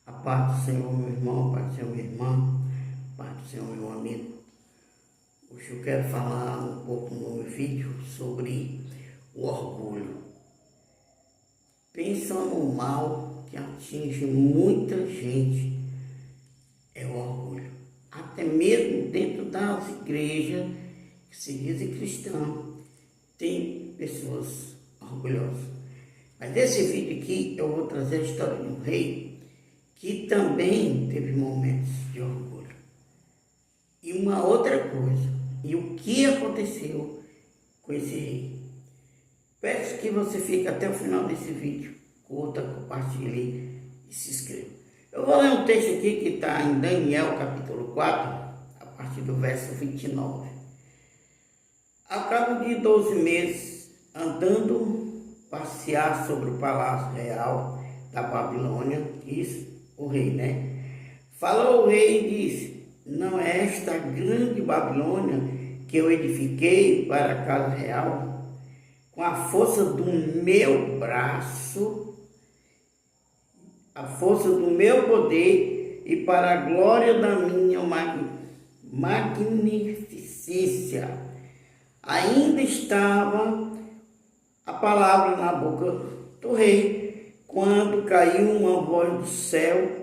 A paz do Senhor, meu irmão, a paz do Senhor, minha irmã, a paz do Senhor, meu amigo. Hoje eu quero falar um pouco no meu vídeo sobre o orgulho. Pensa no mal que atinge muita gente, é o orgulho. Até mesmo dentro das igrejas que se dizem cristãs, tem pessoas orgulhosas. Mas nesse vídeo aqui eu vou trazer a história de um rei que também teve momentos de orgulho. E uma outra coisa, e o que aconteceu com esse rei. Peço que você fique até o final desse vídeo, curta, compartilhe e se inscreva. Eu vou ler um texto aqui que está em Daniel capítulo 4, a partir do verso 29. Ao cabo de 12 meses, andando passear sobre o palácio real da Babilônia, isso, o rei, né? Falou o rei e disse: não é esta grande Babilônia que eu edifiquei para a casa real, com a força do meu braço, a força do meu poder e para a glória da minha magnificência. Ainda estava a palavra na boca do rei, quando caiu uma voz do céu: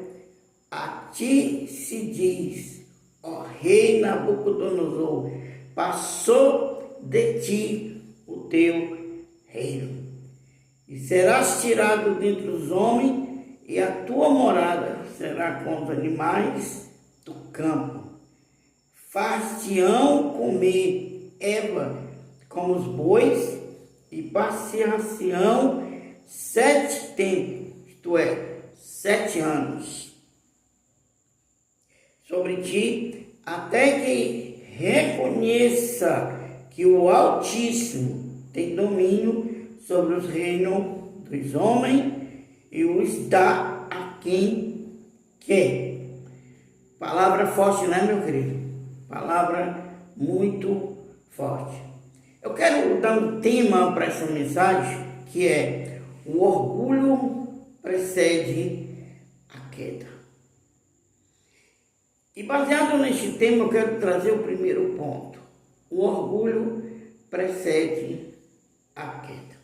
a ti se diz, ó rei Nabucodonosor, passou de ti o teu reino, e serás tirado dentre os homens, e a tua morada será com os animais do campo. Far-te-ão comer erva como os bois, e passear-se-ão 7 tempos, isto é, 7 anos, sobre ti, até que reconheça que o Altíssimo tem domínio sobre os reinos dos homens e os dá a quem quer. Palavra forte, né, meu querido? Palavra muito forte. Eu quero dar um tema para essa mensagem, que é: o orgulho precede a queda. E baseado neste tema, eu quero trazer o primeiro ponto. O orgulho precede a queda.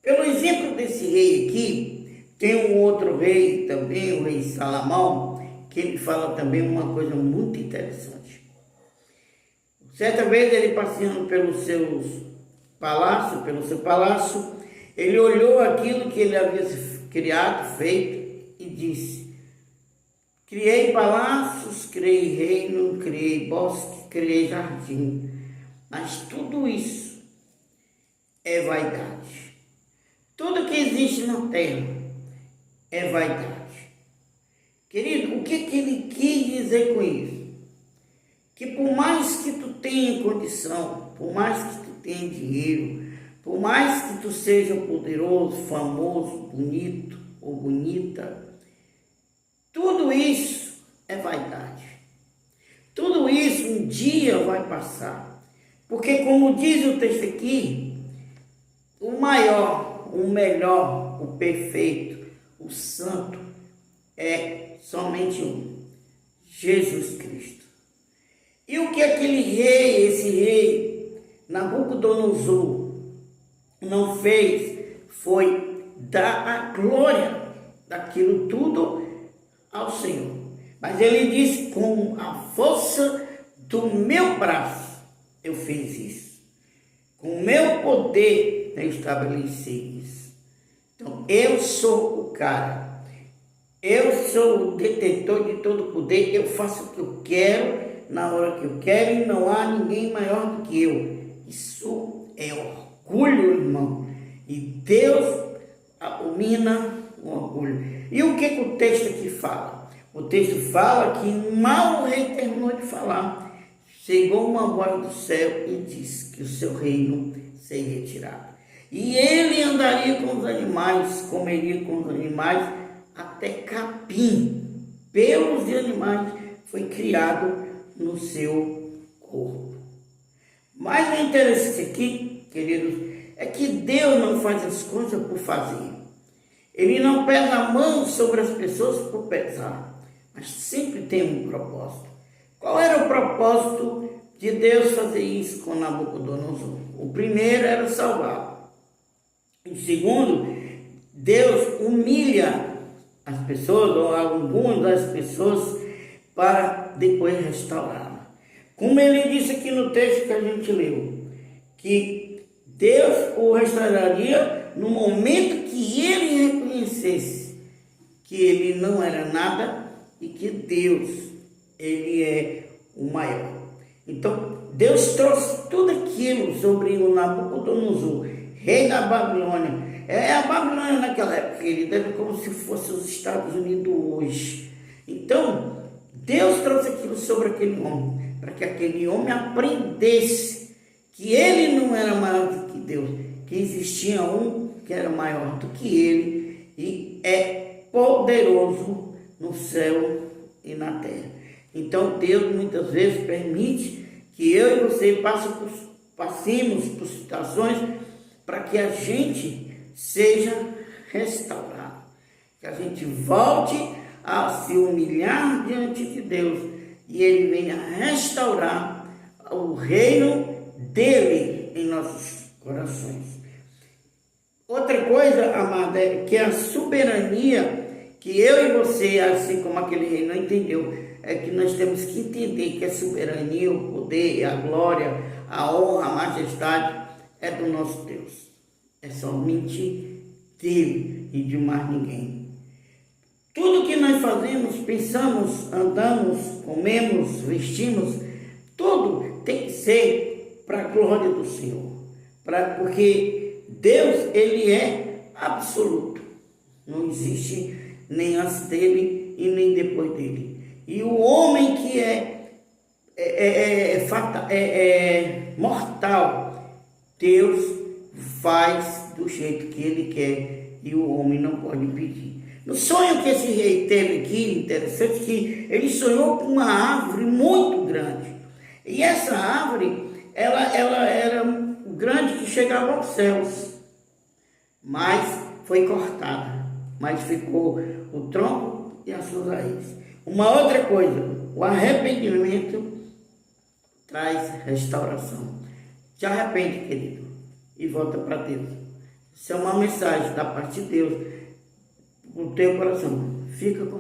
Pelo exemplo desse rei aqui, tem um outro rei também, o rei Salomão, que ele fala também uma coisa muito interessante. Certa vez ele passeando pelo seu palácio, ele olhou aquilo que ele havia criado, feito, e disse: criei palácios, criei reino, criei bosque, criei jardim, mas tudo isso é vaidade. Tudo que existe na terra é vaidade. Querido, o que ele quis dizer com isso? Que por mais que tu tenha condição, por mais que tu tenha dinheiro, por mais que tu seja poderoso, famoso, bonito ou bonita, tudo isso é vaidade. Tudo isso um dia vai passar. Porque, como diz o texto aqui, o maior, o melhor, o perfeito, o santo é somente um: Jesus Cristo. E o que esse rei Nabucodonosor não fez foi dar a glória daquilo tudo ao Senhor. Mas ele disse: com a força do meu braço eu fiz isso. Com o meu poder eu estabeleci isso. Então eu sou o cara. Eu sou o detentor de todo o poder. Eu faço o que eu quero, na hora que eu quero, e não há ninguém maior do que eu. Isso é orgulho, irmão. E Deus abomina o orgulho. E o que o texto aqui fala? O texto fala que mal o rei terminou de falar, chegou uma voz do céu e disse que o seu reino seria tirado. E ele andaria com os animais, comeria com os animais, até capim, pelos de animais, foi criado no seu corpo. Mas o interessante aqui, queridos, é que Deus não faz as coisas por fazer. Ele não pesa a mão sobre as pessoas por pesar, mas sempre tem um propósito. Qual era o propósito de Deus fazer isso com Nabucodonosor? O primeiro era salvar. O segundo, Deus humilha as pessoas, ou algumas das pessoas, para depois restaurá-la. Como ele disse aqui no texto que a gente leu, que Deus o restauraria no momento que ele reconhecesse que ele não era nada e que Deus, ele é o maior. Então, Deus trouxe tudo aquilo sobre o Nabucodonosor, rei da Babilônia. A Babilônia naquela época, querida, era como se fosse os Estados Unidos hoje. Então, Deus trouxe aquilo sobre aquele homem, para que aquele homem aprendesse que ele não era maior do que Deus, que existia um que era maior do que ele e é poderoso no céu e na terra. Então, Deus muitas vezes permite que eu e você passemos por situações para que a gente seja restaurado, que a gente volte a se humilhar diante de Deus e Ele venha restaurar o reino dele em nossos corações. Outra coisa, amada, é que a soberania que eu e você, assim como aquele rei, não entendeu, é que nós temos que entender que a soberania, o poder, a glória, a honra, a majestade é do nosso Deus. É somente dele e de mais ninguém. Tudo que nós fazemos, pensamos, andamos, comemos, vestimos, tudo tem que ser para a glória do Senhor. Porque Deus, ele é absoluto. Não existe nem antes dele e nem depois dele. E o homem que é mortal, Deus faz do jeito que ele quer e o homem não pode impedir. No sonho que esse rei teve aqui, interessante que ele sonhou com uma árvore muito grande. E essa árvore, ela era grande que chegava aos céus, mas foi cortada, mas ficou o tronco e as suas raízes. Uma outra coisa, o arrependimento traz restauração. Te arrepende, querido, e volta para Deus. Isso é uma mensagem da parte de Deus no teu coração. Fica com